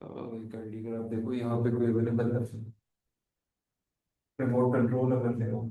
एक आईडी अगर आप देखो यहाँ पे कोई अवेलेबल है, रिमोट कंट्रोल अगर ले हो।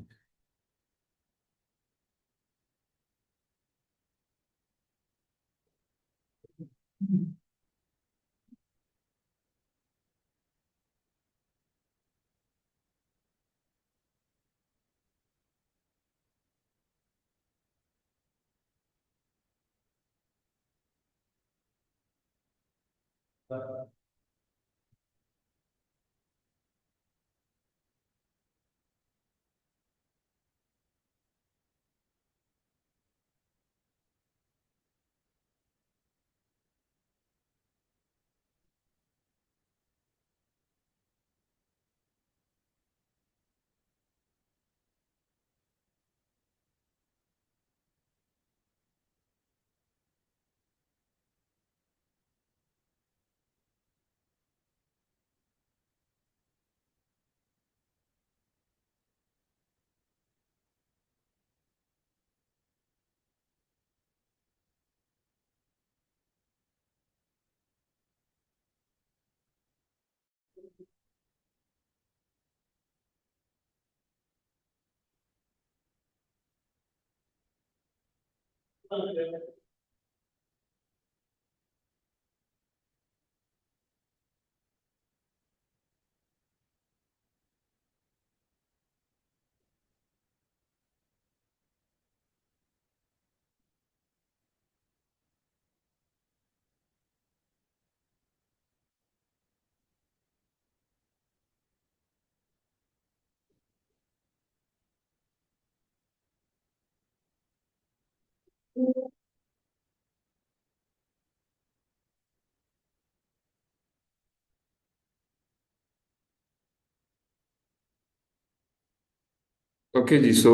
ओके जी। सो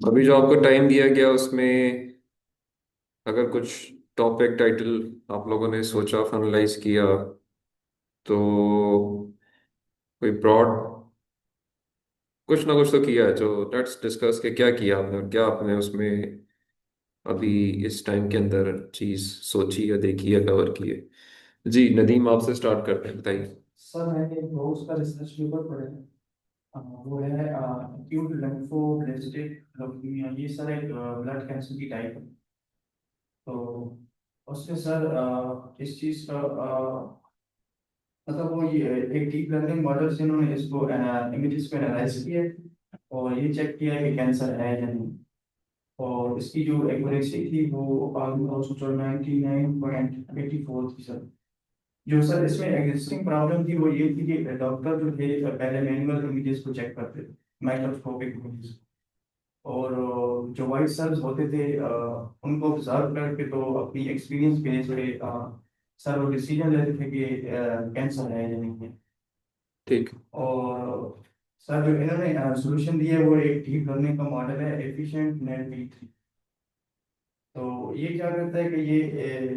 अभी जो आपको टाइम दिया गया उसमें अगर कुछ टॉपिक टाइटल आप लोगों ने सोचा, फाइनलाइज किया, तो कोई ब्रॉड कुछ ना कुछ तो किया है। जो लेट्स डिस्कस के क्या किया आपने और क्या आपने उसमें अभी इस टाइम के अंदर चीज सोची या देखी या कवर की है। जी नदीम, आपसे स्टार्ट करते हैं, बताइए। सर मैंने एक बहुत उसका रिसर्च पेपर पढ़ा है। वो है एक्यूट लिम्फोब्लास्टिक ल्यूकेमिया। ये सर एक ब्लड कैंसर की टाइप है। तो उसमें सर इस चीज़ का मतलब वो ये एक डीप लर्निंग मॉडल से इन्होंने इसको इमेजेस को एनालाइज किया है और ये चेक किया है कि कैंसर है या नहीं। और इसकी जो एक्यूरेसी थी वो ऑलमोस्ट 99.84 थी सर। जो सर इसमें एग्जिस्टिंग प्रॉब्लम थी वो ये थी कि डॉक्टर जो थे पहले मैनुअल इमेजेस को चेक करते थे, माइक्रोस्कोपिक इमेजेस। और जो वाइट सेल्स होते थे उनको ऑब्जर्व करके तो अपनी एक्सपीरियंस बेस पे सर वो डिसीजन लेते थे कि कैंसर है या नहीं है। ठीक। और सर जो इन्होंने सोल्यूशन दिया है वो एक डीप लर्निंग का मॉडल है एफिशिएंट नेट बी 3। तो ये क्या करता है कि ये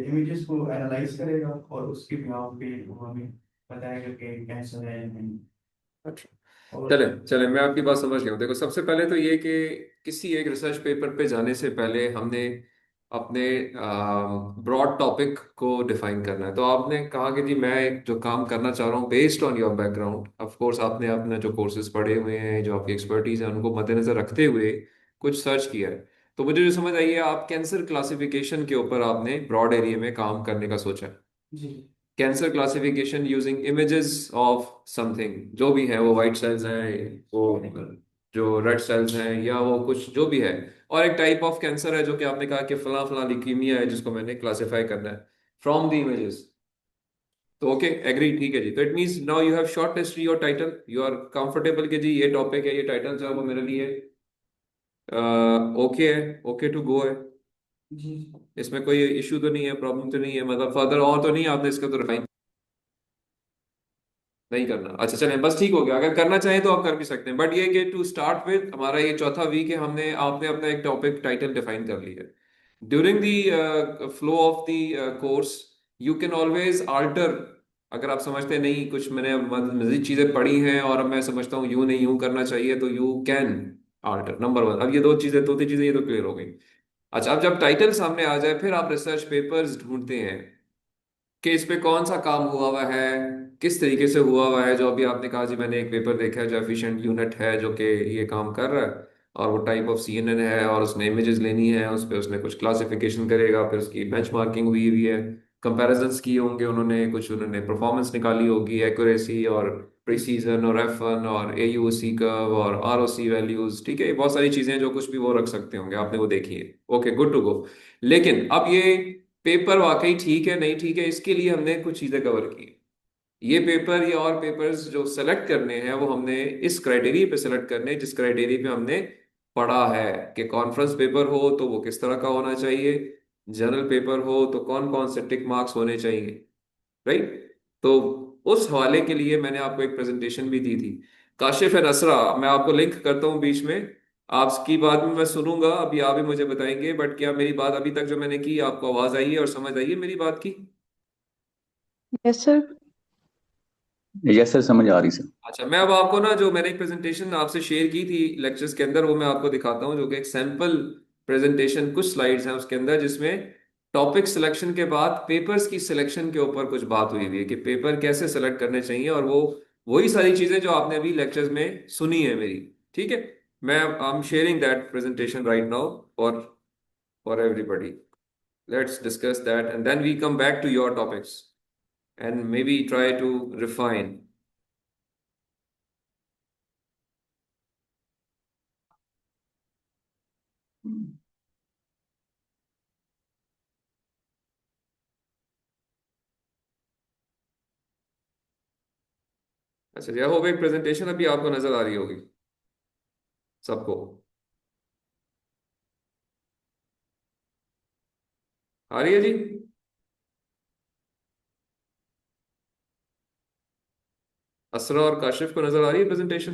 इमेजेस को एनालाइज करेगा और उसके बिहाफ पे वो हमें बताएगा कि कैंसर है या नहीं। अच्छा। चले और चले, मैं आपकी बात समझ गया हूँ। देखो, सबसे पहले तो ये कि किसी एक रिसर्च पेपर पे जाने से पहले हमने अपने ब्रॉड टॉपिक को डिफाइन करना है। तो आपने कहा कि जी मैं एक जो काम करना चाह रहा हूँ based on your background, of course आपने अपने जो कोर्सेज पढ़े हुए हैं, जो आपकी एक्सपर्टीज है, उनको मद्देनजर रखते हुए कुछ सर्च किया है। तो मुझे जो समझ आई है, आप कैंसर क्लासिफिकेशन के ऊपर आपने ब्रॉड एरिया में काम करने का सोचा है। जी cancer classification using images of something, जो भी है, वो वाइट सेल्स हैं, वो जो रेड सेल्स हैं, या वो कुछ जो भी है। और एक टाइप ऑफ कैंसर है जो कि आपने कहा कि फला फला ल्यूकीमिया है, जिसको मैंने क्लासिफाई करना है फ्रॉम द इमेजेस। तो ओके, एग्री, ठीक है जी। तो it means now you have shortlist your title, you are comfortable कि जी ये टॉपिक है, ये टाइटल जो है वो मेरे लिए ओके है, ओके टू गो है। जी इसमें कोई इशू तो नहीं है, प्रॉब्लम तो नहीं है, मतलब फर्दर और तो नहीं आपने इसका तो रिफाइन नहीं करना। अच्छा चलें, बस ठीक हो गया। अगर करना चाहें तो आप कर भी सकते हैं, बट ये कि टू स्टार्ट विद हमारा ये चौथा वीक है, हमने आपने अपना एक टॉपिक टाइटल डिफाइन कर लिया है। During the flow of the course you can always alter. अगर आप समझते नहीं, कुछ मैंने मजीद चीजें पढ़ी हैं और अब मैं समझता हूँ यूं नहीं यूं करना चाहिए, तो you can alter. Number one, अब ये दो तीन चीजें ये तो क्लियर हो गई। अच्छा, अब जब टाइटल सामने आ जाए फिर आप रिसर्च पेपर्स ढूंढते हैं। कि इस पे कौन सा काम हुआ हुआ है, किस तरीके से हुआ हुआ है। जो अभी आपने कहा जी मैंने एक पेपर देखा है जो एफिशिएंट यूनिट है जो कि ये काम कर रहा है, और वो टाइप ऑफ सीएनएन है, और उसने इमेजेस लेनी है, उस पे उसने कुछ क्लासिफिकेशन करेगा, फिर उसकी बेंचमार्किंग हुई हुई है, कंपैरिजंस किए होंगे उन्होंने, कुछ उन्होंने परफॉर्मेंस निकाली होगी, एक्यूरेसी और प्रिसीजन और F1 और AUC कर्व और ROC वैल्यूज, ठीक है, ये बहुत सारी चीजें जो कुछ भी वो रख सकते होंगे, आपने वो देखी है, ओके गुड टू गो। लेकिन अब ये पेपर वाकई ठीक है नहीं ठीक है, इसके लिए हमने कुछ चीजें कवर की। ये पेपर या और पेपर्स जो सेलेक्ट करने हैं वो हमने इस क्राइटेरिया पे सेलेक्ट करने हैं जिस क्राइटेरिया पे हमने पढ़ा है कि कॉन्फ्रेंस पेपर हो तो वो किस तरह का होना चाहिए, जर्नल पेपर हो तो कौन कौन से टिक मार्क्स होने चाहिए, राइट। तो उस हवाले के लिए मैंने आपको एक प्रेजेंटेशन भी दी थी, काशिफ एंड असरा, मैं आपको लिंक करता हूँ बीच में, आपकी बात भी मैं सुनूंगा, अभी आप भी मुझे बताएंगे, बट क्या मेरी बात अभी तक जो मैंने की आपको आवाज आई है और समझ आई है मेरी बात की? Yes sir. यस सर, समझ आ रही सर। अच्छा, मैं अब आपको ना जो मैंने एक प्रेजेंटेशन आपसे शेयर की थी लेक्चर्स के अंदर वो मैं आपको दिखाता हूँ, जो कि एक सैंपल प्रेजेंटेशन, कुछ स्लाइड्स हैं उसके अंदर, जिसमें टॉपिक सिलेक्शन के बाद पेपर्स की सिलेक्शन के ऊपर कुछ बात हुई हुई है कि पेपर कैसे सेलेक्ट करने चाहिए, और वो वही सारी चीजें जो आपने अभी लेक्चर्स में सुनी है मेरी, ठीक है। मैं I am sharing that presentation right now for for everybody. Let's discuss that and then we come back to your topics and maybe try to refine. अच्छा, यह हो गई प्रेजेंटेशन, अभी आपको नजर आ रही होगी सबको, आ रही है जी? असरा और काशिफ को नजर आ रही है प्रेजेंटेशन?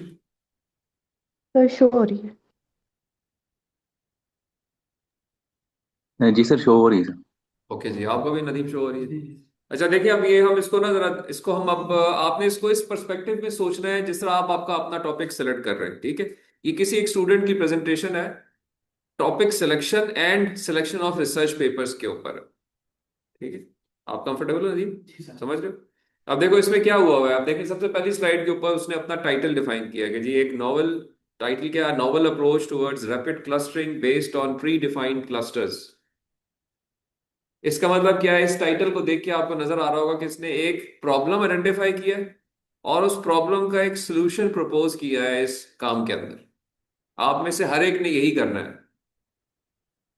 सर शो हो रही है। जी सर, शो हो रही है सर। ओके जी, आपको भी नदीम शो हो रही है। अच्छा देखिए, अब ये हम इसको ना जरा, इसको हम अब आपने इसको इस पर्सपेक्टिव में सोचना है जिस तरह आप आपका अपना टॉपिक सेलेक्ट कर रहे हैं, ठीक है। ये किसी एक स्टूडेंट की प्रेजेंटेशन है, topic selection and selection of research papers के ऊपर, ठीक है। आप कंफर्टेबल हो नदीम, जी सर। समझ रहे हो? अब देखो इसमें क्या हुआ हुआ है, आप देखिए सबसे पहली स्लाइड के ऊपर उसने अपना टाइटल डिफाइन किया है कि जी एक नॉवल, टाइटल क्या है, novel approach towards rapid clustering based on pre defined clusters. इसका मतलब क्या है, इस टाइटल को देख के आपको नजर आ रहा होगा कि इसने एक प्रॉब्लम आइडेंटिफाई किया है और उस प्रॉब्लम का एक सोल्यूशन प्रपोज किया है इस काम के अंदर। आप में से हर एक ने यही करना है।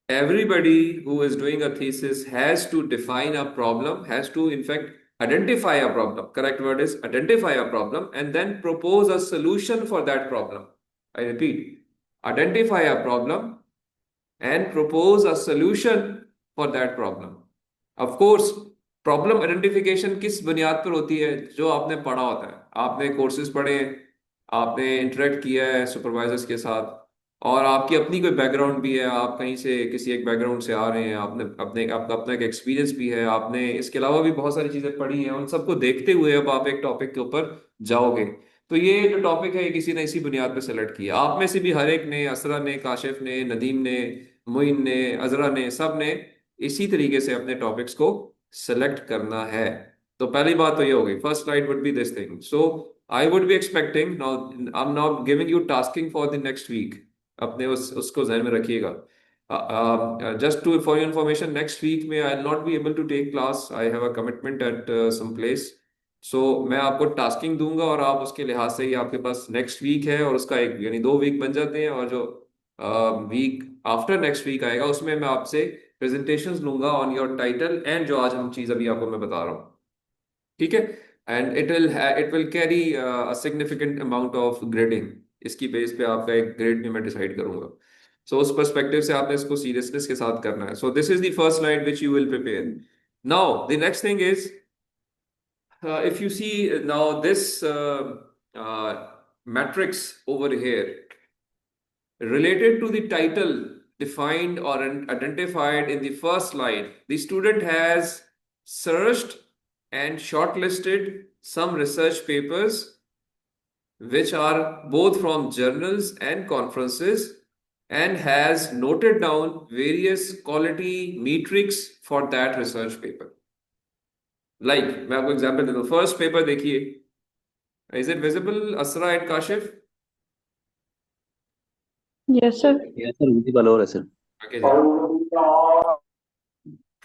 Everybody who is doing a thesis has to define a problem, has to, in fact, identify a problem. Correct word is identify a problem and then propose a solution for that problem. I repeat, identify a problem and propose a solution for that problem. Of course, problem identification किस बुनियाद पर होती है? जो आपने पढ़ा होता है, आपने कोर्सेज पढ़े हैं, आपने इंटरेक्ट किया है सुपरवाइजर्स के साथ, और आपकी अपनी कोई बैकग्राउंड भी है, आप कहीं से किसी एक बैकग्राउंड से आ रहे हैं, आपने अपने आपका अपना एक एक्सपीरियंस भी है, आपने इसके अलावा भी बहुत सारी चीजें पढ़ी हैं, उन सबको देखते हुए अब आप एक टॉपिक के ऊपर जाओगे। तो ये जो टॉपिक है ये किसी ने इसी बुनियाद पर सेलेक्ट किया, आप में से भी हर एक ने, असरा ने, काशिफ ने, नदीम ने, मोइन ने, अजरा ने, सब ने इसी तरीके से अपने टॉपिक्स को सेलेक्ट करना है। तो पहली बात तो ये होगी, first slide would be this thing. So I would be expecting now, I am now giving you tasking for the next week, अपने उसको ध्यान में रखिएगा। Just to for your information, next week में I will not be able to take class, I have a commitment at some place. So मैं आपको tasking दूंगा और आप उसके लिहाज से ही आपके पास नेक्स्ट वीक है और उसका एक यानी 2 वीक बन जाते हैं, और जो वीक आफ्टर नेक्स्ट वीक आएगा उसमें मैं आपसे प्रेजेंटेशंस लूंगा ऑन योर टाइटल एंड जो आज हम चीज अभी आपको मैं बता रहा हूँ, ठीक है। And it will carry a significant amount of grading, इसकी बेस पे आपका एक ग्रेड भी मैं डिसाइड करूंगा। सो उस पर्सपेक्टिव से आपने इसको सीरियसनेस के साथ करना है। सो this is the first slide which you will prepare. Now the next thing is, if you see now this matrix over here related to the title defined or identified in the first slide, the student has searched and shortlisted some research papers which are both from journals and conferences, and has noted down various quality metrics for that research paper. मैं आपको example देता हूँ। First paper देखिए, is it visible Asra and Kashif? Yes, sir. Yes sir, visible हो रहा है sir. Okay जी।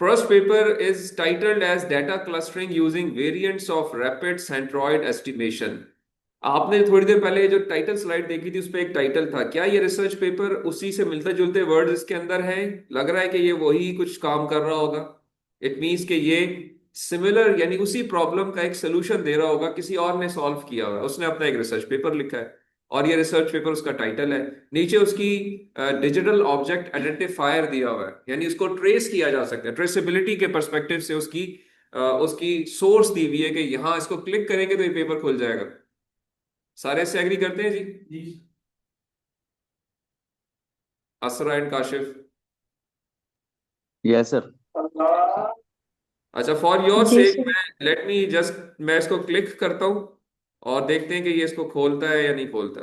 First paper is titled as Data Clustering Using Variants of Rapid Centroid Estimation. आपने थोड़ी देर पहले जो टाइटल स्लाइड देखी थी उस पे एक टाइटल था, क्या ये रिसर्च पेपर उसी से मिलते जुलते वर्ड्स इसके अंदर हैं? लग रहा है कि ये वही कुछ काम कर रहा होगा। इट मीन्स कि ये सिमिलर यानी उसी प्रॉब्लम का एक सोल्यूशन दे रहा होगा, किसी और ने सॉल्व किया हुआ है, उसने अपना एक रिसर्च पेपर लिखा है और ये रिसर्च पेपर उसका टाइटल है। नीचे उसकी डिजिटल ऑब्जेक्ट आइडेंटिफायर दिया हुआ है, यानी उसको ट्रेस किया जा सकता है, ट्रेसेबिलिटी के परस्पेक्टिव से उसकी सोर्स दी हुई है कि यहाँ इसको क्लिक करेंगे तो ये पेपर खुल जाएगा। सारे से एग्री करते हैं जी? जी। Asra and Kashif? Yes sir. अच्छा, फॉर योर जी सेक सर। मैं इसको क्लिक करता हूं और देखते हैं कि ये इसको खोलता है या नहीं खोलता।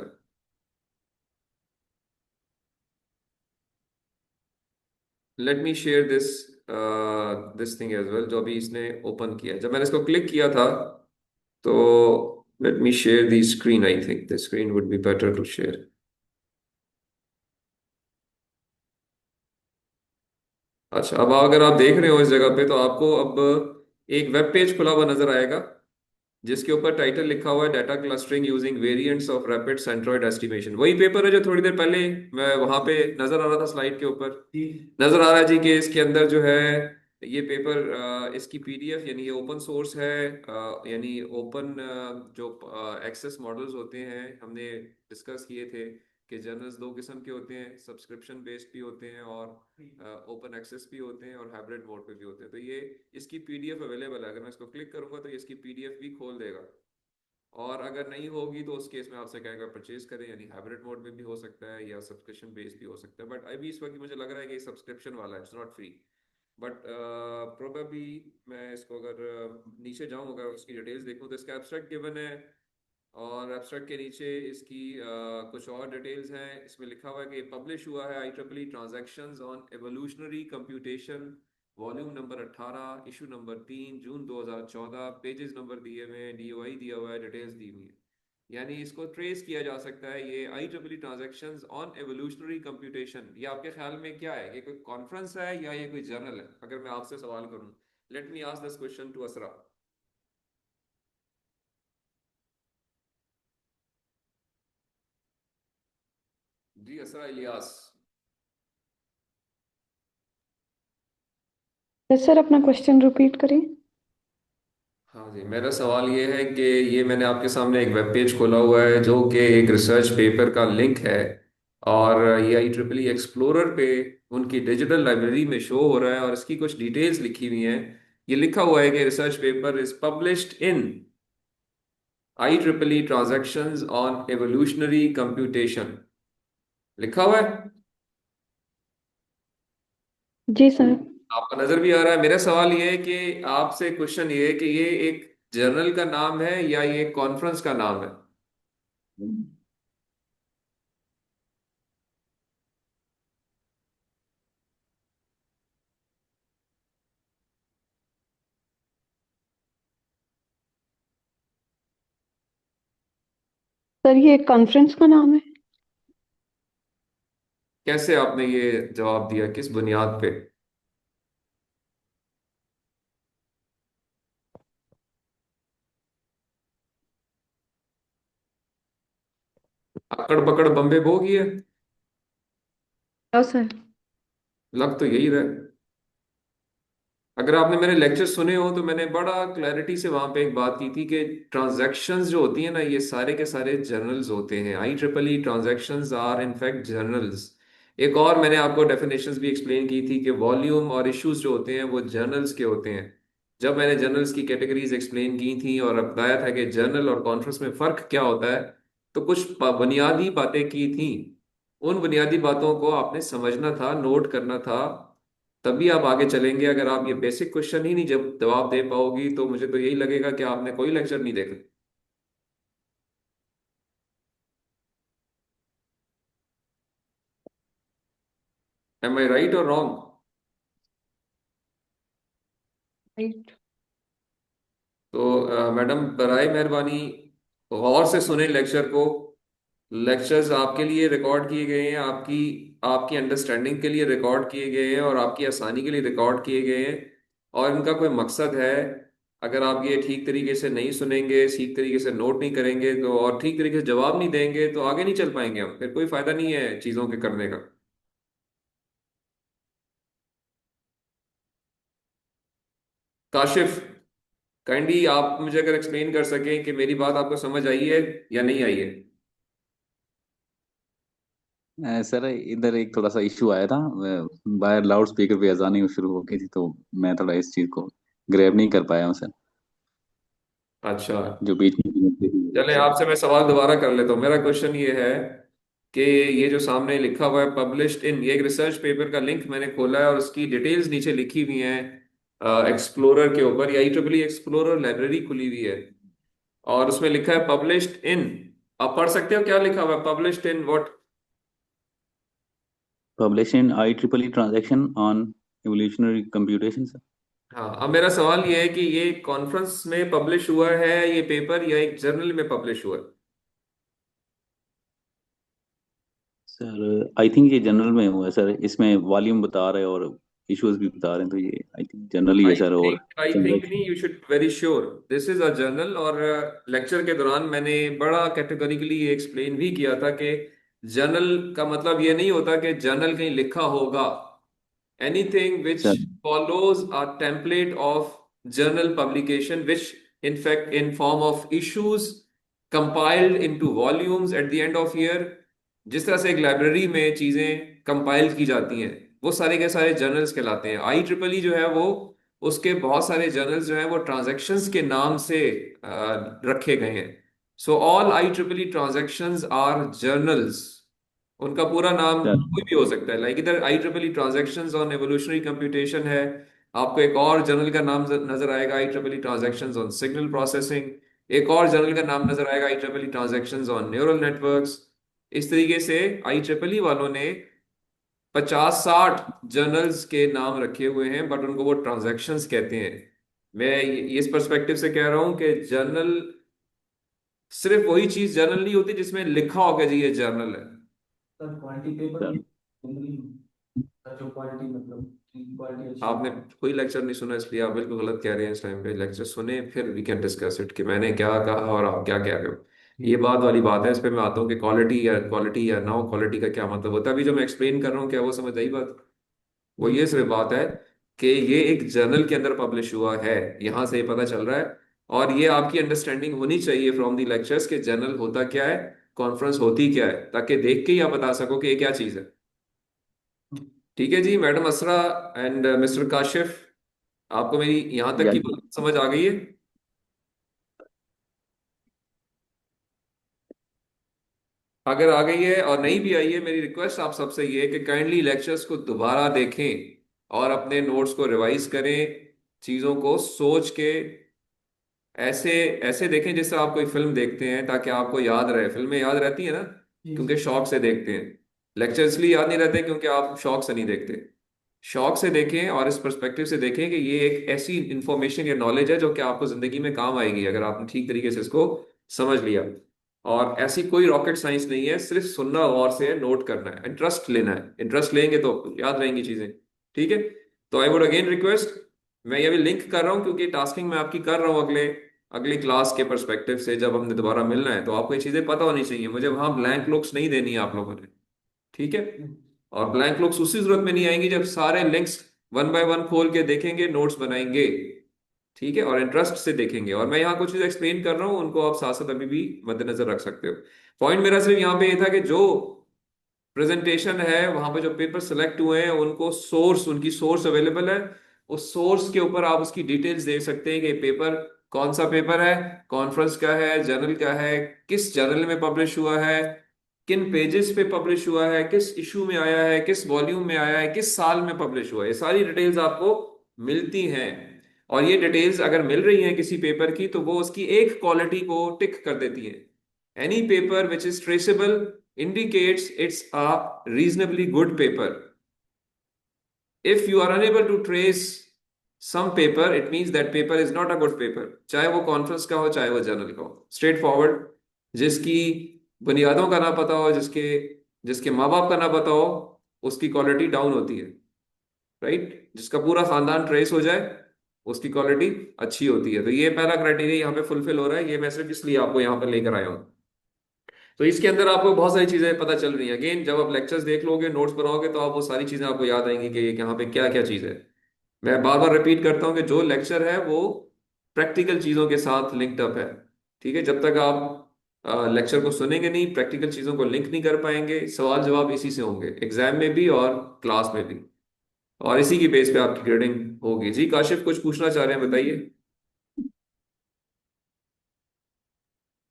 Let me share this thing as well, जो अभी इसने ओपन किया है। जब मैंने इसको क्लिक किया था तो let me share the screen, I think the screen would be better to share. अच्छा, अब अगर आप देख रहे हो इस जगह पे तो आपको अब एक वेब पेज खुला हुआ नजर आएगा जिसके ऊपर टाइटल लिखा हुआ है data clustering using variants of rapid centroid estimation. वही पेपर है जो थोड़ी देर पहले मैं वहां पे नजर आ रहा था स्लाइड के ऊपर। जी। नजर आ रहा है जी कि इसके अंदर जो है ये पेपर, इसकी पीडीएफ, यानी ये ओपन सोर्स है, यानी ओपन जो एक्सेस मॉडल्स होते हैं हमने डिस्कस किए थे कि जर्नल्स दो किस्म के होते हैं, सब्सक्रिप्शन बेस्ड भी होते हैं और ओपन एक्सेस भी होते हैं और हाइब्रिड मोड पे भी होते हैं। तो ये इसकी पीडीएफ अवेलेबल है, अगर मैं इसको क्लिक करूंगा तो ये इसकी पीडीएफ भी खोल देगा। और अगर नहीं होगी तो उस केस में आपसे कहेगा परचेज करें, यानी हाइब्रिड मोड में भी हो सकता है या सब्सक्रिप्शन बेस्ड भी हो सकता है। बट अभी इस वक्त मुझे लग रहा है कि सब्सक्रिप्शन वाला है, it's not free. But probably मैं इसको अगर नीचे जाऊँ, अगर उसकी डिटेल्स देखूँ तो इसका एब्स्ट्रैक्ट गिवन है और एब्स्ट्रैक्ट के नीचे इसकी कुछ और डिटेल्स हैं। इसमें लिखा हुआ है कि पब्लिश हुआ है IEEE transactions on evolutionary computation volume number 18, issue number 3, June 2014। Pages number दिए हुए हैं, DOI दिया हुआ है, डिटेल्स दी हुई है। यानी इसको ट्रेस किया जा सकता है, ये IEEE transactions on evolutionary computation. ये आपके ख्याल में क्या है, ये कोई कॉन्फ्रेंस है या ये कोई जर्नल है? अगर मैं आपसे सवाल करूं, let me ask this question to Asra. जी असरा इलियास। यस सर, अपना क्वेश्चन रिपीट करिए। हाँ जी, मेरा सवाल ये है कि ये मैंने आपके सामने एक वेब पेज खोला हुआ है जो कि एक रिसर्च पेपर का लिंक है और ये IEEE एक्सप्लोरर पे उनकी डिजिटल लाइब्रेरी में शो हो रहा है और इसकी कुछ डिटेल्स लिखी हुई हैं। ये लिखा हुआ है कि research paper is published in IEEE transactions on evolutionary computation, लिखा हुआ है। जी सर। आपका नजर भी आ रहा है। मेरा सवाल ये है कि आपसे क्वेश्चन ये है कि ये एक जर्नल का नाम है या ये एक कॉन्फ्रेंस का नाम है? सर, ये कॉन्फ्रेंस का नाम है। कैसे आपने ये जवाब दिया, किस बुनियाद पे? अकड़ पकड़ बम्बे बो गई है। हाँ सर। लग तो यही रहा है। अगर आपने मेरे लेक्चर सुने हो तो मैंने बड़ा क्लैरिटी से वहां पे एक बात की थी कि ट्रांजैक्शंस जो होती है ना, ये सारे के सारे जर्नल्स होते हैं। IEEE transactions are in fact journals. एक और मैंने आपको डेफिनेशंस भी एक्सप्लेन की थी कि वॉल्यूम और इश्यूज जो होते हैं वो जर्नल्स के होते हैं। जब मैंने जर्नल्स की कैटेगरीज एक्सप्लेन की थी और बताया था कि जर्नल और कॉन्फ्रेंस में फर्क क्या होता है, तो कुछ बुनियादी बातें की थी। उन बुनियादी बातों को आपने समझना था, नोट करना था, तभी आप आगे चलेंगे। अगर आप ये बेसिक क्वेश्चन ही नहीं जब जवाब दे पाओगी तो मुझे तो यही लगेगा कि आपने कोई लेक्चर नहीं देखा। एम आई राइट और रॉन्ग? राइट। तो मैडम बराए मेहरबानी गौर से सुने लेक्चर को। लेक्चर्स आपके लिए रिकॉर्ड किए गए हैं, आपकी आपकी अंडरस्टैंडिंग के लिए रिकॉर्ड किए गए हैं और आपकी आसानी के लिए रिकॉर्ड किए गए हैं। और इनका कोई मकसद है, अगर आप ये ठीक तरीके से नहीं सुनेंगे, ठीक तरीके से नोट नहीं करेंगे तो और ठीक तरीके से जवाब नहीं देंगे तो आगे नहीं चल पाएंगे हम, फिर कोई फायदा नहीं है चीज़ों के करने का। काशिफ, काइंडली आप मुझे अगर एक्सप्लेन कर सकें कि मेरी बात आपको समझ आई है या नहीं आई है। सर इधर एक थोड़ा सा इशू आया था। बाहर लाउड स्पीकर पे अजानें शुरू हो गई थी, तो मैं थोड़ा इस चीज को ग्रैब नहीं कर पाया हूँ सर। अच्छा, जो बीच में थी चले सर। आपसे मैं सवाल दोबारा कर लेता हूँ। मेरा क्वेश्चन ये है कि ये जो सामने लिखा हुआ है पब्लिश्ड इन, ये एक रिसर्च पेपर का लिंक मैंने खोला है और उसकी डिटेल्स नीचे लिखी हुई हैं एक्सप्लोरर के ऊपर। या IEEE एक्सप्लोरर लाइब्रेरी खुली हुई है और उसमें लिखा है पब्लिश्ड इन। आप पढ़ सकते हो क्या लिखा हुआ है, published in what? Publish in IEEE transaction on evolutionary computation sir. हाँ, अब मेरा सवाल ये है कि ये कॉन्फ्रेंस में पब्लिश हुआ है ये पेपर या एक जर्नल में पब्लिश हुआ है? सर आई थिंक ये जनरल में हुआ है सर, इसमें वॉल्यूम बता रहे हैं और इश्यूज भी बता रहे हैं, तो ये आई थिंक जनरल ही है सर। और आई थिंक नहीं, you should very sure this is a journal. और लेक्चर के दौरान मैंने बड़ा कैटेगोरिकली ये एक्सप्लेन भी किया था कि जर्नल का मतलब ये नहीं होता कि जर्नल कहीं लिखा होगा। anything which sir follows a template of journal publication, which in fact in form of issues compiled into volumes at the end of year। जिस तरह से एक लाइब्रेरी में चीजें कंपाइल की जाती हैं वो सारे के सारे जर्नल्स कहलाते हैं। IEEE जो है वो उसके बहुत सारे जर्नल्स जो हैं वो ट्रांजैक्शंस के नाम से रखे गए हैं। So all IEEE transactions are journals. उनका पूरा नाम सर कोई भी हो सकता है। लाइक इधर IEEE transactions on evolutionary computation है, आपको एक और जर्नल का नाम नजर आएगा IEEE transactions on signal processing, एक और जर्नल का नाम नजर आएगा IEEE transactions on neural networks. इस तरीके से IEEE वालों ने 50-60 जर्नल्स के नाम रखे हुए हैं, बट उनको वो ट्रांजैक्शंस कहते हैं। मैं इस पर्सपेक्टिव से कह रहा हूं कि जर्नल सिर्फ वही चीज जर्नल नहीं होती जिसमें लिखा होगा जी ये जर्नल है। सर क्वालिटी पेपर सर भी जनरली जो क्वालिटी मतलब क्वालिटी अच्छी आपने हो। कोई लेक्चर नहीं सुना इसलिए आप बिल्कुल गलत कह रहे हैं। इस टाइम पे लेक्चर सुने फिर वी कैन डिस्कस इट कि मैंने क्या कहा और आप क्या कह रहे हो। ये बात वाली बात है, इस पे मैं आता हूँ कि क्वालिटी या नो क्वालिटी का क्या मतलब होता है। अभी जो मैं एक्सप्लेन कर रहा हूँ क्या वो समझ आई बात? वो ये सिर्फ बात है कि ये एक जर्नल के अंदर पब्लिश हुआ है, यहाँ से ये पता चल रहा है। और ये आपकी अंडरस्टैंडिंग होनी चाहिए फ्रॉम द लेक्चर्स कि जर्नल होता क्या है, कॉन्फ्रेंस होती क्या है, ताकि देख के ही आप बता सको कि ये क्या चीज़ है। ठीक है जी madam Asra and mister Kashif, आपको मेरी यहां तक या की बात समझ आ गई है? अगर आ गई है और नहीं भी आई है, मेरी रिक्वेस्ट आप सबसे ये है कि काइंडली लेक्चर्स को दोबारा देखें और अपने नोट्स को रिवाइज करें, चीज़ों को सोच के ऐसे ऐसे देखें जैसे आप कोई फिल्म देखते हैं, ताकि आपको याद रहे। फिल्में याद रहती है ना जी क्योंकि शौक से देखते हैं। लेक्चर इसलिए याद नहीं रहते क्योंकि आप शौक से नहीं देखते। शौक से देखें और इस पर्सपेक्टिव से देखें कि ये एक ऐसी इंफॉर्मेशन या नॉलेज है जो कि आपको जिंदगी में काम आएगी अगर आपने ठीक तरीके से इसको समझ लिया। और ऐसी कोई रॉकेट साइंस नहीं है, सिर्फ सुनना गौर से है, नोट करना है, इंटरेस्ट लेना है। इंटरेस्ट लेंगे तो याद रहेंगी चीजें। ठीक है, तो आई वुड अगेन रिक्वेस्ट, मैं ये भी लिंक कर रहा हूँ क्योंकि टास्किंग मैं आपकी कर रहा हूँ अगले अगली क्लास के पर्सपेक्टिव से। जब हमने दोबारा मिलना है तो आपको ये चीजें पता होनी चाहिए, मुझे वहां ब्लैंक लुक्स नहीं देनी है आप लोगों ने। ठीक है, और ब्लैंक लुक्स उसी सूरत में नहीं आएंगी जब सारे लिंक्स वन बाय वन खोल के देखेंगे, नोट्स बनाएंगे। ठीक है, और इंटरेस्ट से देखेंगे। और मैं यहाँ कुछ चीज एक्सप्लेन कर रहा हूँ उनको आप साथ साथ अभी भी मद्देनजर रख सकते हो। पॉइंट मेरा सिर्फ यहाँ पे ये था कि जो प्रेजेंटेशन है वहां पे जो पेपर सेलेक्ट हुए हैं उनको सोर्स, उनकी सोर्स अवेलेबल है। उस सोर्स के ऊपर आप उसकी डिटेल्स देख सकते हैं कि पेपर कौन सा पेपर है, कॉन्फ्रेंस का है, जर्नल का है, किस जर्नल में पब्लिश हुआ है, किन पेजेस पे पब्लिश हुआ है, किस इशू में आया है, किस वॉल्यूम में आया है, किस साल में पब्लिश हुआ है। ये सारी डिटेल्स आपको मिलती हैं। और ये डिटेल्स अगर मिल रही हैं किसी पेपर की तो वो उसकी एक क्वालिटी को टिक कर देती है। Any paper which is traceable indicates it's a reasonably good paper. If you are unable to trace some paper, it means that paper is not a good paper, चाहे वो कॉन्फ्रेंस का हो चाहे वो जर्नल का हो, स्ट्रेट फॉरवर्ड, जिसकी बुनियादों का ना पता हो, जिसके जिसके माँ बाप का ना पता हो, उसकी क्वालिटी डाउन होती है, राइट? जिसका पूरा खानदान ट्रेस हो जाए, उसकी क्वालिटी अच्छी होती है। तो ये पहला क्राइटेरिया यहाँ पे फुलफिल हो रहा है, ये मैं सिर्फ इसलिए आपको यहाँ पर लेकर आया हूँ। तो इसके अंदर आपको बहुत सारी चीजें पता चल रही हैं। अगेन जब आप लेक्चर्स देख लोगे, नोट्स बनाओगे, तो आप वो सारी चीजें आपको याद आएंगी कि यहाँ पे क्या क्या चीज है। मैं बार बार रिपीट करता हूँ कि जो लेक्चर है वो प्रैक्टिकल चीजों के साथ लिंक्ड अप है, ठीक है? जब तक आप लेक्चर को सुनेंगे नहीं, प्रैक्टिकल चीजों को लिंक नहीं कर पाएंगे, सवाल जवाब इसी से होंगे, एग्जाम में भी और क्लास में भी, और इसी की बेस पे आपकी ग्रेडिंग होगी। जी काशिफ, कुछ पूछना चाह रहे हैं, बताइए।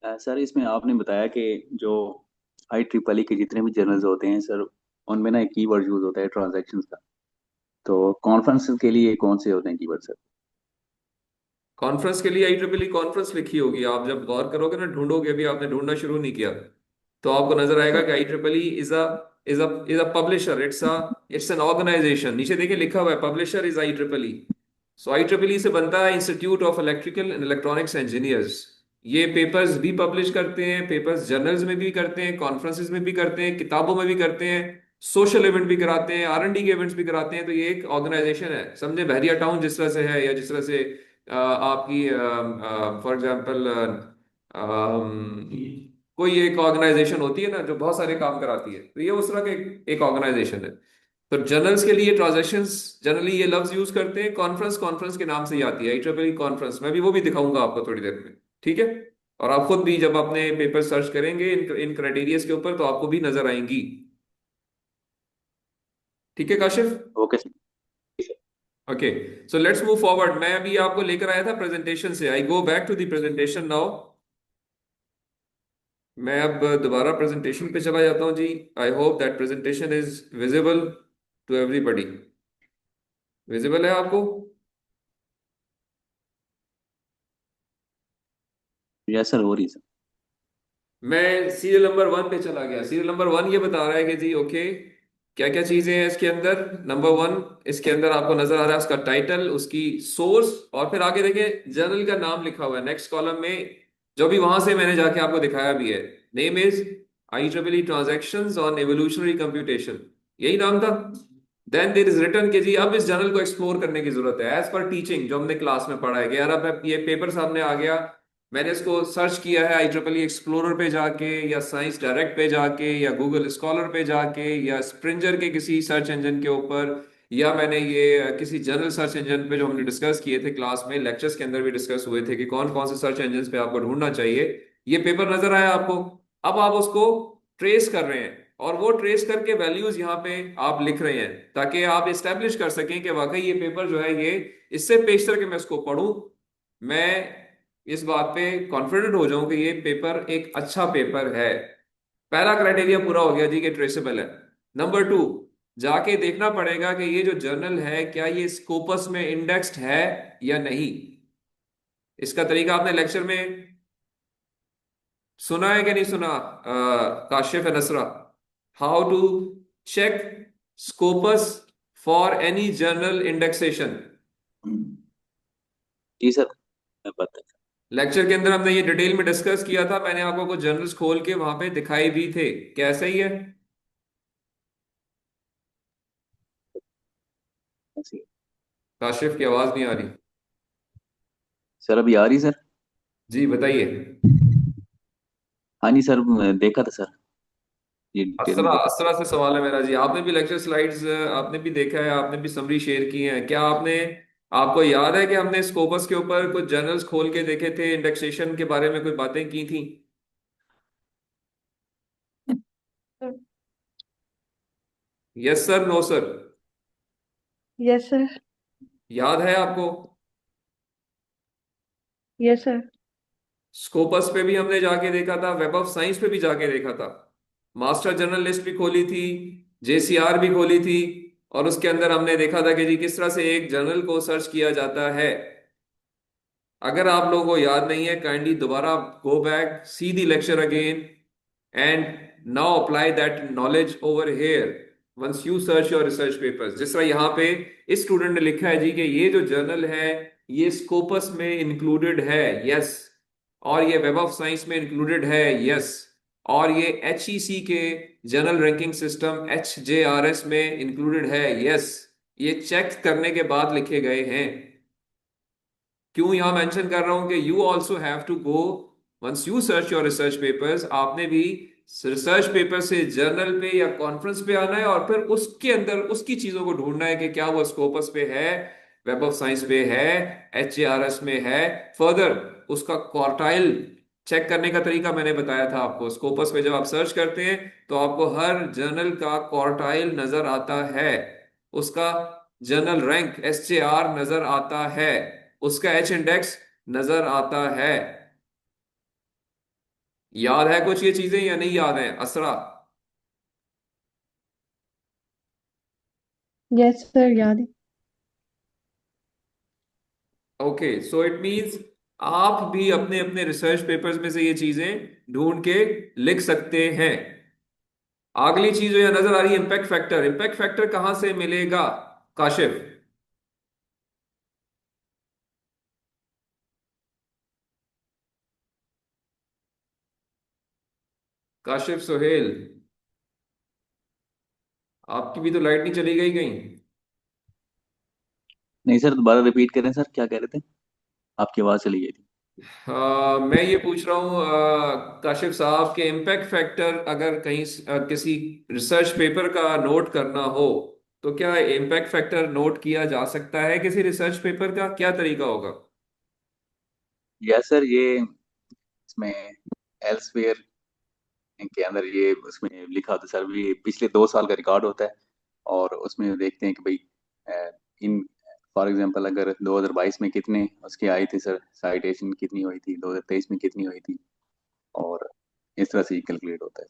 सर इसमें आपने बताया कि जो आई ट्रिपल ई के जितने भी जर्नल्स होते हैं सर, उनमें ना एक कीवर्ड यूज होता है ट्रांजैक्शंस का। तो कॉन्फ्रेंस के लिए कौन से होते हैं कीवर्ड सर? कॉन्फ्रेंस के लिए आई ट्रिपल ई कॉन्फ्रेंस लिखी होगी, आप जब गौर करोगे ना, ढूंढोगे, अभी आपने ढूंढना शुरू नहीं किया, तो आपको नजर आएगा कि I triple E is a publisher, it's an organization. नीचे देखिए लिखा हुआ है, publisher is I triple E. So I triple E से बनता है Institute of Electrical and Electronics Engineers. ये पेपर्स भी पब्लिश करते हैं, पेपर्स जर्नल्स में भी करते हैं, कॉन्फ्रेंसेस में भी करते हैं, किताबों में भी करते हैं, सोशल इवेंट भी कराते हैं, R&D के इवेंट्स भी कराते हैं। तो ये एक ऑर्गेनाइजेशन है, समझे? बहरिया टाउन जिस तरह से है, या जिस तरह से आपकी फॉर एग्जांपल कोई एक ऑर्गेनाइजेशन होती है ना जो बहुत सारे काम कराती है, तो ये उस तरह का एक ऑर्गेनाइजेशन है। तो जर्नल्स के लिए ट्रांजैक्शंस जनरली ये लफ्ज यूज करते हैं। कॉन्फ्रेंस कॉन्फ्रेंस के नाम से ही आती है, आई ट्रिपल ई कॉन्फ्रेंस। मैं भी वो भी दिखाऊंगा आपको थोड़ी देर में, ठीक है? और आप खुद भी जब अपने पेपर सर्च करेंगे इन क्राइटेरियाज के ऊपर, तो आपको भी नजर आएंगी। ठीक है Kashif? Okay sir. Okay, so let's move forward. मैं अभी आपको लेकर आया था प्रेजेंटेशन से, I go back to the presentation now. मैं अब दोबारा प्रेजेंटेशन पे चला जाता हूं जी। I hope that presentation is visible to everybody. Visible है आपको? यस सर, हो रही सर। मैं सीरियल नंबर 1 पे चला गया। सीरियल नंबर 1 ये बता रहा है कि जी ओके, क्या क्या चीजें हैं इसके अंदर। नंबर 1, इसके अंदर आपको नजर आ रहा है उसका टाइटल, उसकी सोर्स, और फिर आगे देखिए जर्नल का नाम लिखा हुआ है नेक्स्ट कॉलम में, जो भी वहां से मैंने जाके आपको दिखाया भी है। Name is I triple E transactions on evolutionary computation, यही नाम था। देन देर इज रिटर्न के जी अब इस जर्नल को एक्सप्लोर करने की जरूरत है एज पर टीचिंग, जो हमने क्लास में पढ़ा है कि यार अब ये पेपर सामने आ गया, मैंने इसको सर्च किया है आई ट्रिपल ई एक्सप्लोरर पे जाके, या साइंस डायरेक्ट पे जाके, या गूगल स्कॉलर पे जाके, या स्प्रिंजर के किसी सर्च इंजन के ऊपर, या मैंने ये किसी जनरल सर्च इंजन पे, जो हमने डिस्कस किए थे क्लास में, लेक्चर्स के अंदर भी डिस्कस हुए थे कि कौन कौन से सर्च इंजन पे आपको ढूंढना चाहिए। ये पेपर नजर आया आपको, अब आप उसको ट्रेस कर रहे हैं, और वो ट्रेस करके वैल्यूज यहाँ पे आप लिख रहे हैं, ताकि आप इस्टेब्लिश कर सकें कि वाकई ये पेपर जो है, ये इससे पेशतर के मैं इसको पढूं, मैं इस बात पे कॉन्फिडेंट हो जाऊं कि ये पेपर एक अच्छा पेपर है। पहला क्राइटेरिया पूरा हो गया जी कि ट्रेसेबल है। नंबर 2, जाके देखना पड़ेगा कि ये जो जर्नल है, क्या ये स्कोपस में इंडेक्स्ड है या नहीं। इसका तरीका आपने लेक्चर में सुना है कि नहीं सुना? Kashif Nasra, how to check Scopus for any journal indexation. जी सर, मैं पता है। लेक्चर के अंदर हमने ये डिटेल में डिस्कस किया था, मैंने आपको कुछ जर्नल्स खोल के वहां पे दिखाई भी थे। कैसा ही है? ऐसे ही। काशिफ की आवाज नहीं आ रही। सर अभी आ रही सर? जी बताइए। हाँ जी सर, मैं देखा था सर, ये डिटेल असरा में देखा था। असरा से सवाल है मेरा जी, आपने भी लेक्चर स्लाइड्स आपने भी देखा है, आपने भी समरी शेयर की है, क्या आपने, आपको याद है कि हमने स्कोपस के ऊपर कुछ जर्नल्स खोल के देखे थे, इंडेक्सेशन के बारे में कोई बातें की थी? Yes sir, no sir? Yes sir. याद है आपको? Yes sir. स्कोपस पे भी हमने जाके देखा था, वेब ऑफ साइंस पे भी जाके देखा था, मास्टर जर्नल लिस्ट भी खोली थी, JCR भी खोली थी, और उसके अंदर हमने देखा था कि जी किस तरह से एक जर्नल को सर्च किया जाता है। अगर आप लोगों को याद नहीं है, काइंडली दोबारा go back, see the lecture again, and now apply that knowledge over here. Once you search your research papers, जिस तरह यहाँ पे इस स्टूडेंट ने लिखा है जी कि ये जो जर्नल है ये स्कोपस में इंक्लूडेड है, यस, और ये वेब ऑफ साइंस में इंक्लूडेड है, यस, और ये HEC के जर्नल रैंकिंग सिस्टम HJRS में इंक्लूडेड है, यस, ये चेक करने के बाद लिखे गए हैं। क्यों यहां मेंशन कर रहा हूं कि you also have to go, once you search your research papers, आपने भी रिसर्च पेपर से जर्नल पे या कॉन्फ्रेंस पे आना है और फिर उसके अंदर उसकी चीजों को ढूंढना है कि क्या वो स्कोपस पे है, वेब ऑफ साइंस पे है, HARS में है। फर्दर उसका क्वार्टाइल चेक करने का तरीका मैंने बताया था आपको। स्कोपस पे जब आप सर्च करते हैं तो आपको हर जर्नल का क्वार्टाइल नजर आता है, उसका जर्नल रैंक SJR नजर आता है, उसका H इंडेक्स नजर आता है। याद है कुछ ये चीजें या नहीं याद है असरा? यस सर, याद है। ओके, सो इट मींस आप भी अपने अपने रिसर्च पेपर्स में से ये चीजें ढूंढ के लिख सकते हैं। अगली चीज जो यहाँ नजर आ रही है, इम्पैक्ट फैक्टर। इम्पैक्ट फैक्टर कहां से मिलेगा काशिफ? काशिफ सोहेल, आपकी भी तो लाइट नहीं चली गई कहीं? नहीं सर, दोबारा रिपीट करें सर, क्या कह रहे थे? आपकी आवाज़ चली गई थी। मैं ये पूछ रहा हूँ काशिफ साहब के इम्पैक्ट फैक्टर अगर कहीं किसी रिसर्च पेपर का नोट करना हो तो क्या इम्पैक्ट फैक्टर नोट किया जा सकता है किसी रिसर्च पेपर का? क्या तरीका होगा? यस सर, ये इसमें एल्सवेयर के अंदर ये उसमें लिखा होता है सर, ये पिछले 2 साल का रिकॉर्ड होता है। और उसमें देखते हैं कि भाई इन फॉर एग्जांपल अगर 2022 में कितने उसके आए थे सर, साइटेशन कितनी हुई थी, 2023 में कितनी हुई थी, और इस तरह से ही कैलकुलेट होता है।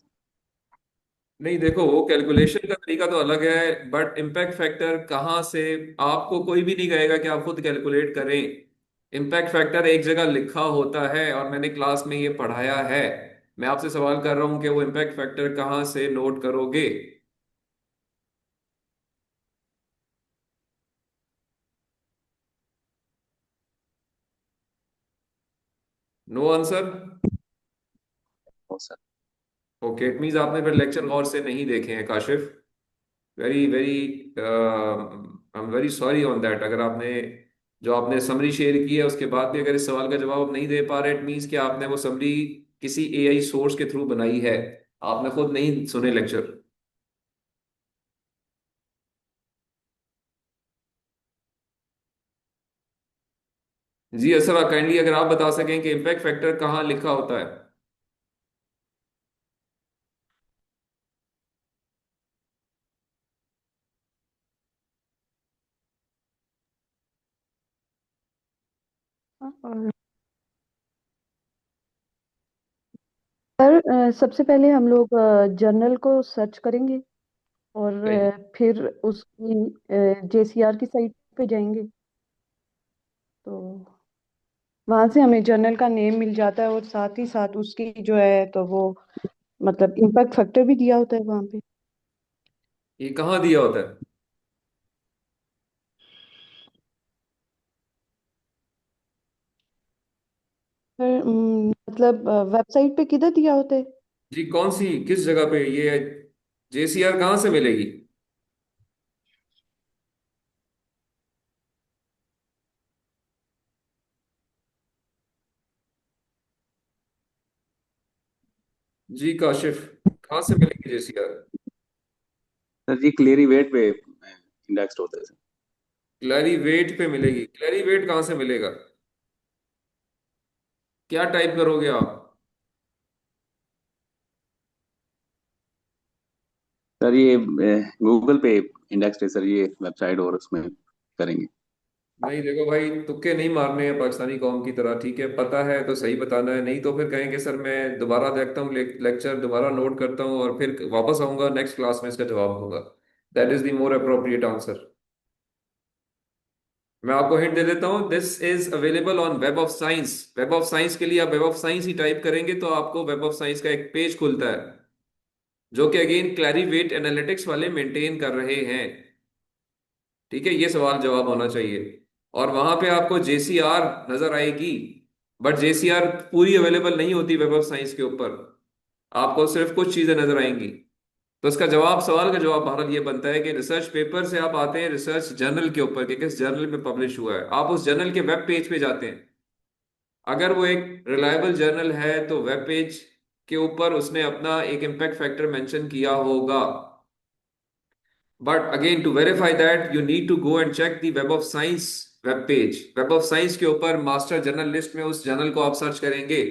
नहीं देखो, वो कैलकुलेशन का तरीका तो अलग है, बट इम्पैक्ट फैक्टर कहाँ से, आपको कोई भी नहीं कहेगा कि आप खुद कैलकुलेट करें। इम्पैक्ट फैक्टर एक जगह लिखा होता है और मैंने क्लास में ये पढ़ाया है। मैं आपसे सवाल कर रहा हूँ कि वो इम्पैक्ट फैक्टर कहाँ से नोट करोगे? No answer? Oh sir. Okay, it means आपने फिर लेक्चर गौर से नहीं देखे हैं Kashif. Very very I am very sorry on that. अगर आपने जो आपने समरी शेयर की है उसके बाद भी अगर इस सवाल का जवाब आप नहीं दे पा रहे, इट मीन्स कि आपने वो समरी किसी AI सोर्स के थ्रू बनाई है, आपने खुद नहीं सुने लेक्चर। जी असरा, काइंडली अगर आप बता सकें कि इम्पैक्ट फैक्टर कहाँ लिखा होता है। और सर, सबसे पहले हम लोग जर्नल को सर्च करेंगे और सही। फिर उसकी JCR की साइट पे जाएंगे, तो वहां से हमें जर्नल का नेम मिल जाता है और साथ ही साथ उसकी जो है तो वो मतलब इम्पैक्ट फैक्टर भी दिया होता है वहां पे। ये कहाँ दिया होता है? सर मतलब वेबसाइट पे किधर दिया होता है? जी कौन सी, किस जगह पे ये JCR कहाँ से मिलेगी? जी काशिफ, कहाँ से मिलेगी JCR? सर जी क्लेरी वेट पे इंडेक्स्ड होता है सर। क्लैरी वेट पे मिलेगी? क्लैरी वेट कहाँ से मिलेगा? क्या टाइप करोगे आप? सर ये गूगल पे इंडेक्स्ड है सर, ये वेबसाइट, और उसमें करेंगे। नहीं देखो भाई, तुक्के नहीं मारने हैं पाकिस्तानी कौम की तरह, ठीक है? पता है तो सही बताना है, नहीं तो फिर कहेंगे सर मैं दोबारा देखता हूँ लेक्चर, दोबारा नोट करता हूँ और फिर वापस आऊंगा नेक्स्ट क्लास में इसका जवाब दूंगा। That is the more appropriate answer. मैं आपको हिंट दे देता हूँ, this is available on web of Science. Web of Science के लिए आप web of science he type करेंगे तो आपको वेब ऑफ साइंस का एक पेज खुलता है। जो कि अगेन क्लैरीवेट एनालिटिक्स वाले मेंटेन कर रहे हैं। ठीक है, ये सवाल जवाब होना चाहिए। और वहां पे आपको जेसीआर नजर आएगी, बट जेसीआर पूरी अवेलेबल नहीं होती वेब ऑफ साइंस के ऊपर, आपको सिर्फ कुछ चीजें नजर आएंगी। तो इसका जवाब, सवाल का जवाब बहरहाल ये बनता है कि रिसर्च पेपर से आप आते हैं रिसर्च जर्नल के ऊपर कि किस जर्नल में पब्लिश हुआ है, आप उस जर्नल के वेब पेज पे जाते हैं। अगर वो एक रिलायबल जर्नल है तो वेब पेज के ऊपर उसने अपना एक इम्पैक्ट फैक्टर मेंशन किया होगा। But again to verify that you need to go and check the Web of Science web page. Web of Science के ऊपर मास्टर जर्नल लिस्ट में उस जर्नल को आप सर्च करेंगे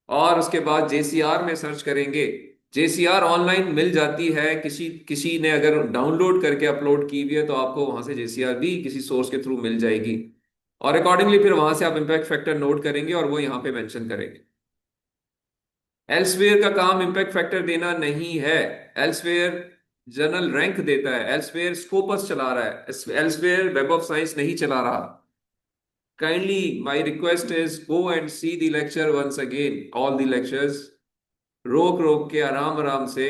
और उसके बाद जेसीआर में सर्च करेंगे। जेसीआर ऑनलाइन मिल जाती है, किसी किसी ने अगर डाउनलोड करके अपलोड की हुई है तो आपको वहां से जेसीआर भी किसी सोर्स के थ्रू मिल जाएगी। और अकॉर्डिंगली फिर वहां से आप इम्पैक्ट फैक्टर नोट करेंगे और वो यहाँ पे मेंशन करेंगे। एल्सवेयर का काम इम्पैक्ट फैक्टर देना नहीं है। एल्सवेयर जर्नल रैंक देता है, एल्सवेयर स्कोपस चला रहा है, एल्सवेयर वेब ऑफ साइंस नहीं चला रहा। Kindly my request is go and see the lecture once again, all the lectures, रोक रोक के आराम आराम से,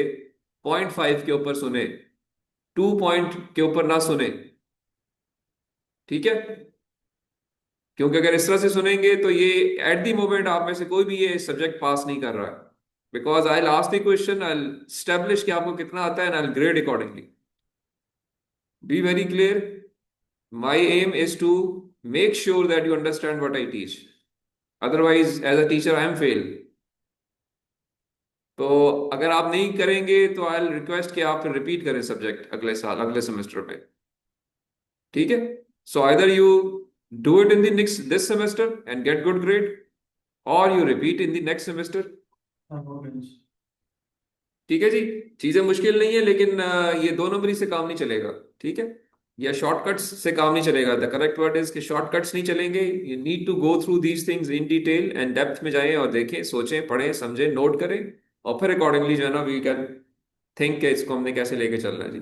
0.5 के ऊपर सुने, 2 पॉइंट के ऊपर ना सुने। ठीक है, क्योंकि अगर इस तरह से सुनेंगे तो ये एट द मोमेंट आप में से कोई भी ये सब्जेक्ट पास नहीं कर रहा है। Because I ask the question, I establish कि आपको कितना आता है and I grade accordingly. Be very clear, my aim is to make sure that you understand what I teach, otherwise as a teacher I am fail. तो अगर आप नहीं करेंगे तो आई रिक्वेस्ट कि आप रिपीट करें सब्जेक्ट अगले साल, अगले सेमेस्टर में। ठीक है, so either you do it in the next this semester and get good grade, और you repeat in the next semester. हाँ हो गया। ठीक है जी, चीजें मुश्किल नहीं है, लेकिन ये दो नंबरी से काम नहीं चलेगा। ठीक है, या शॉर्टकट्स से काम नहीं चलेगा। द करेक्ट वर्ड इज कि शॉर्टकट्स नहीं चलेंगे। You need to go through these things in detail and depth में जाएं और देखें, सोचें, पढ़ें, समझें, नोट करें, और फिर अकॉर्डिंगली जो है ना वी कैन थिंक कि इसको हमने कैसे लेके चलना है जी।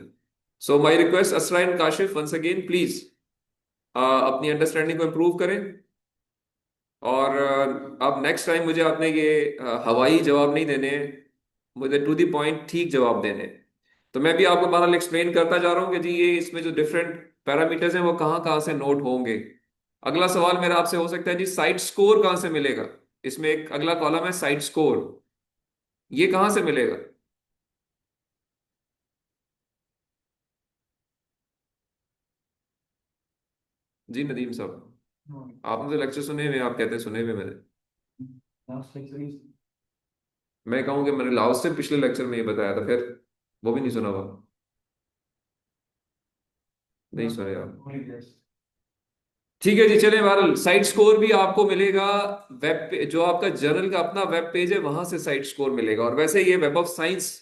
So my request Asra and Kashif, once again please अपनी अंडरस्टैंडिंग को इम्प्रूव करें। और अब नेक्स्ट टाइम मुझे आपने ये हवाई जवाब नहीं देने हैं, मुझे टू दी पॉइंट ठीक जवाब देने हैं। तो मैं भी आपको बहरहाल एक्सप्लेन करता जा रहा हूँ कि जी ये इसमें जो डिफरेंट पैरामीटर्स हैं वो कहाँ कहाँ से नोट होंगे। अगला सवाल मेरा आपसे हो सकता है जी, साइट स्कोर कहाँ से मिलेगा। इसमें एक अगला कॉलम है साइट स्कोर, ये कहाँ से मिलेगा। जी नदीम साहब, आपने तो लेक्चर सुने हुए हैं, आप कहते हैं सुने हुए मैंने। लास्ट लेक्चर इज मैं कहूँ कि मैंने लास्ट से पिछले लेक्चर में ये बताया था, फिर वो भी नहीं सुना हुआ। नहीं सुने आप। Only this. ठीक है जी, चले बहरहाल साइट स्कोर भी आपको मिलेगा वेब पे, जो आपका जर्नल का अपना वेब पेज है वहां से साइट स्कोर मिलेगा। और वैसे ये वेब ऑफ साइंस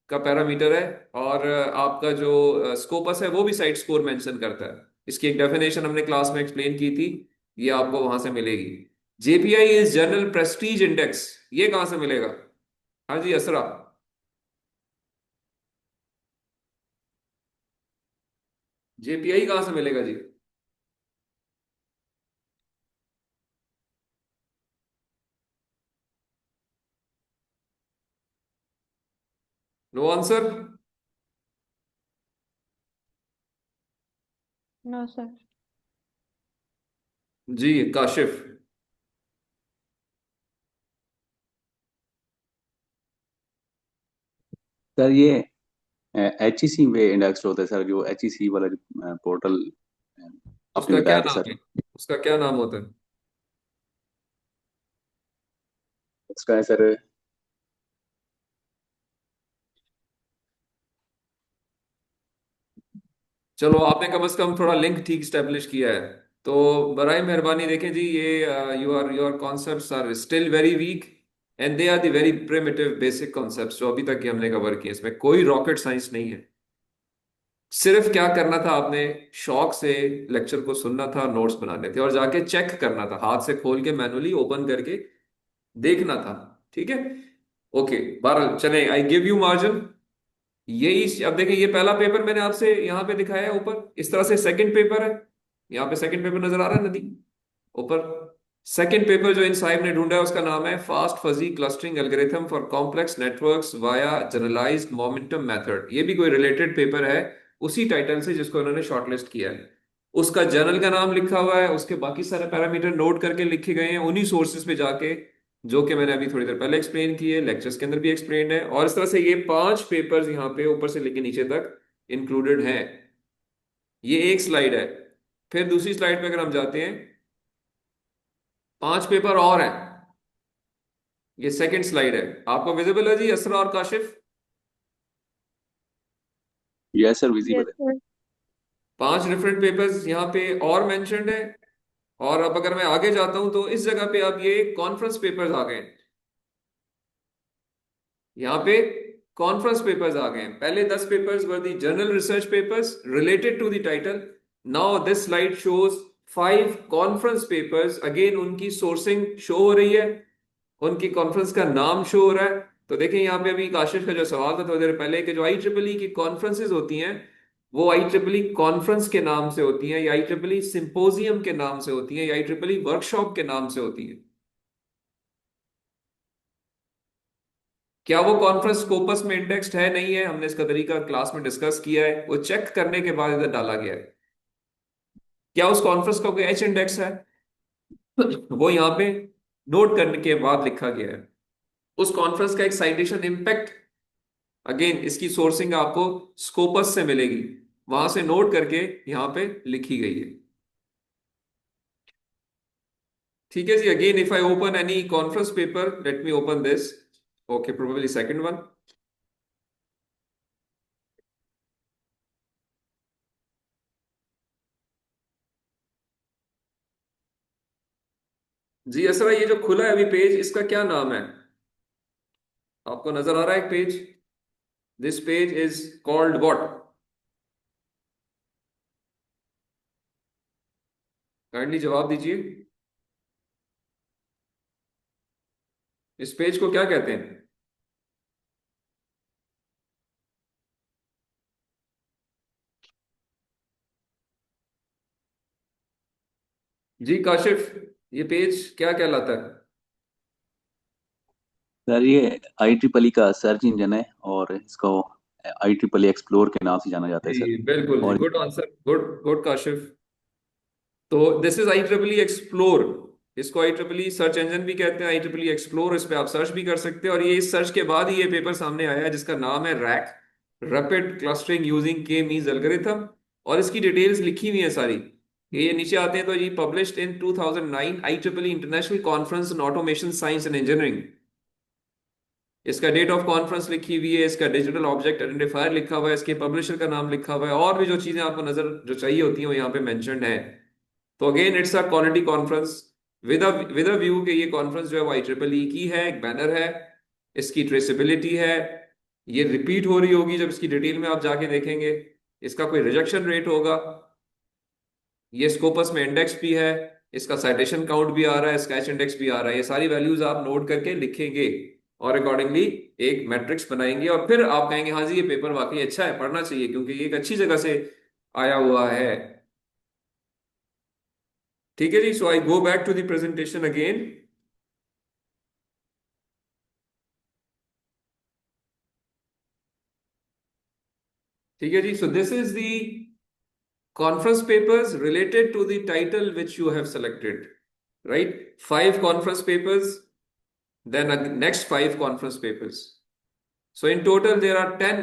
का पैरामीटर है, और आपका जो स्कोपस है वो भी साइट स्कोर मेंशन करता है। इसकी एक डेफिनेशन हमने क्लास में एक्सप्लेन की थी, ये आपको वहां से मिलेगी। जेपीआई इज जर्नल प्रेस्टीज इंडेक्स, ये कहां से मिलेगा। हाँ जी असरा। जेपीआई कहां से मिलेगा जी। No answer. No sir. जी काशिफ। सर ये HEC में इंडेक्स होता है सर, जो HEC वाला पोर्टल आपने उसका क्या बताया था नाम सर। है, उसका क्या नाम होता है। उसका है सर। चलो आपने कम से कम थोड़ा लिंक ठीक स्टेब्लिश किया है। तो बराए मेहरबानी देखें जी, ये your concepts are still very weak and they are the very primitive basic concepts जो अभी तक के हमने कवर किए। इसमें कोई रॉकेट साइंस नहीं है। सिर्फ क्या करना था आपने, शौक से लेक्चर को सुनना था, नोट्स बनाने थे, और जाके चेक करना था, हाथ से खोल के मैनुअली ओपन करके देखना था। ठीक है, ओके बहरहाल चले, आई गिव यू मार्जिन। यही अब देखिए, ये पहला पेपर मैंने आपसे यहाँ पे दिखाया है ऊपर, इस तरह से सेकंड पेपर है। यहाँ पे सेकंड पेपर नजर आ रहा है नदी ऊपर। सेकेंड पेपर जो इन साहिब ने ढूंढा है उसका नाम है fast fuzzy clustering algorithm for complex networks via generalized momentum method. ये भी कोई रिलेटेड पेपर है उसी टाइटल से जिसको उन्होंने शॉर्टलिस्ट किया है। उसका जर्नल का नाम लिखा हुआ है, उसके बाकी सारे पैरामीटर नोट करके लिखे गए हैं उन्हीं सोर्सेज पे जाके, जो कि मैंने अभी थोड़ी देर पहले एक्सप्लेन किए, लेक्चर्स के अंदर भी एक्सप्लेन है। और इस तरह से ये 5 पेपर्स यहाँ पे ऊपर से लेके नीचे तक इंक्लूडेड हैं। ये एक स्लाइड है। फिर दूसरी स्लाइड पे अगर हम जाते हैं, 5 पेपर और हैं। ये सेकंड स्लाइड है, आपको विजिबल है जी असरा और Kashif? Yes sir, yes visible है। सर। 5 डिफरेंट पेपर्स यहाँ पे और मेंशन्ड है। और अब अगर मैं आगे जाता हूं तो इस जगह पे अब ये कॉन्फ्रेंस पेपर्स आ गए हैं। यहाँ पे कॉन्फ्रेंस पेपर्स आ गए हैं। पहले 10 papers were the journal research papers related to the title. Now this slide shows 5 conference papers. Again उनकी सोर्सिंग शो हो रही है, उनकी कॉन्फ्रेंस का नाम शो हो रहा है। तो देखें यहाँ पे अभी काशिश का जो सवाल था थोड़ी देर पहले कि जो IEEE की कॉन्फ्रेंसेज होती हैं वो IEEE कॉन्फ्रेंस के नाम से होती हैं, या IEEE सिंपोजियम के नाम से होती हैं, या IEEE वर्कशॉप के नाम से होती हैं। क्या वो कॉन्फ्रेंस स्कोपस में इंडेक्स्ड है नहीं है, हमने इसका तरीका क्लास में डिस्कस किया है, वो चेक करने के बाद इधर डाला गया है। क्या उस कॉन्फ्रेंस का कोई एच इंडेक्स है? वो यहाँ पे नोट करने के बाद लिखा गया है। उस कॉन्फ्रेंस का एक साइटेशन इम्पैक्ट, अगेन इसकी सोर्सिंग आपको स्कोपस से मिलेगी, वहां से नोट करके यहां पे लिखी गई है। ठीक है जी। Again if I open any conference paper, let me open this. Okay, probably second one. जी असरा, ये जो खुला है अभी पेज, इसका क्या नाम है? आपको नजर आ रहा है एक page? This page is called what? Kindly जवाब दीजिए। इस पेज को क्या कहते हैं? जी काशिफ, ये पेज क्या कहलाता है? सर ये IEEE का सर्च इंजन है, और इसको IEEE एक्सप्लोर के नाम से जाना जाता है सर। जी बिल्कुल जी, और good answer, good good Kashif. तो दिस इज IEEE एक्सप्लोर। इसको IEEE सर्च इंजन भी कहते हैं, IEEE एक्सप्लोर। इस पे आप सर्च भी कर सकते हैं। और ये इस सर्च के बाद ही ये पेपर सामने आया है जिसका नाम है रैक, रैपिड क्लस्टरिंग यूजिंग के मींस एल्गोरिथम। और इसकी डिटेल्स लिखी हुई है सारी। ये नीचे आते हैं तो ये published in 2009 IEEE international conference on automation science and engineering. इसका डेट ऑफ कॉन्फ्रेंस लिखी हुई है, इसका डिजिटल ऑब्जेक्ट आइडेंटिफायर लिखा हुआ है, इसके पब्लिशर का नाम लिखा हुआ है, और भी जो चीजें आपको नजर जो चाहिए होती हैं वो यहाँ पे मेंशन्ड है। तो again it's a quality conference with a view कि ये कॉन्फ्रेंस जो है वो IEEE की है, एक बैनर है, इसकी ट्रेसेबिलिटी है, ये रिपीट हो रही होगी जब इसकी डिटेल में आप जाके देखेंगे, इसका कोई रिजेक्शन रेट होगा, ये स्कोपस में इंडेक्स भी है, इसका साइटेशन काउंट भी आ रहा है, स्कैच इंडेक्स भी आ रहा है। ये सारी वैल्यूज आप नोट करके लिखेंगे और अकॉर्डिंगली एक मैट्रिक्स बनाएंगे, और फिर आप कहेंगे हाँ जी ये पेपर वाकई अच्छा है, पढ़ना चाहिए क्योंकि ये एक अच्छी जगह से आया हुआ है। ठीक है जी। So I go back to the presentation again. ठीक है जी। So this is the conference papers related to the title which you have selected, right? 5 conference papers, then next 5 conference papers. So in total there are 10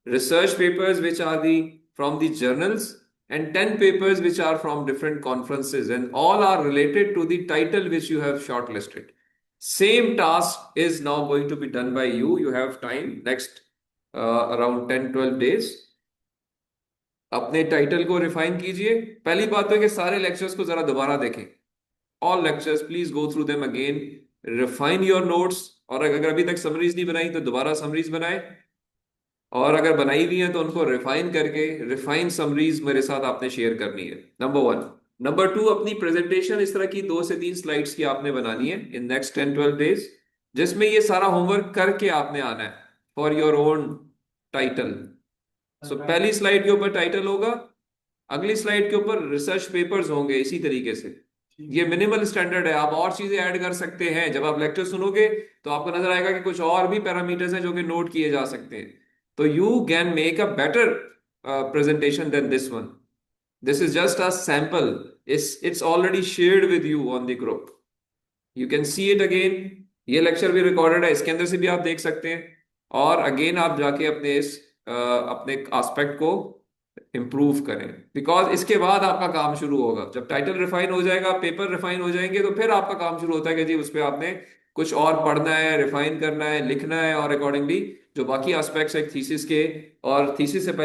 research papers which are the from the journals, and 10 papers which are from different conferences, and all are related to the title which you have shortlisted. Same task is now going to be done by you. You have time next around 10-12 days। अपने title को refine कीजिए। पहली बात तो है कि सारे lectures को जरा दोबारा देखें। All lectures please go through them again, refine your notes. और अगर अभी तक समरीज नहीं बनाई तो दोबारा समरीज बनाए, और अगर बनाई हुई है तो उनको रिफाइन करके रिफाइन समरीज मेरे साथ आपने शेयर करनी है, नंबर 1। नंबर 2, अपनी प्रेजेंटेशन इस तरह की 2 से 3 स्लाइड्स की आपने बनानी है इन नेक्स्ट 10-12 डेज, जिसमें ये सारा होमवर्क करके आपने आना है फॉर योर ओन टाइटल। सो पहली स्लाइड के ऊपर टाइटल होगा, अगली स्लाइड के ऊपर रिसर्च पेपर्स होंगे इसी तरीके से। ये मिनिमल स्टैंडर्ड है, आप और चीजें ऐड कर सकते हैं। जब आप लेक्चर सुनोगे तो आपको नजर आएगा कि कुछ और भी पैरामीटर्स हैं जो कि नोट किए जा सकते हैं। तो you can make a better presentation than this one. This is just a sample, it's already shared with you on the group, you can see it again। ये लेक्चर भी रिकॉर्डेड है, इसके अंदर से भी आप देख सकते हैं। और अगेन आप जाके अपने इस अपने एस्पेक्ट को इम्प्रूव करें, बिकॉज इसके बाद आपका काम शुरू होगा। जब टाइटल रिफाइन हो जाएगा, पेपर रिफाइन हो जाएंगे, तो फिर आपका काम शुरू होता है कि जी उस पर आपने कुछ और पढ़ना है, रिफाइन करना है, लिखना है, और अकॉर्डिंगली जो बाकी एस्पेक्ट्स है थीसिस के, और थीसिस से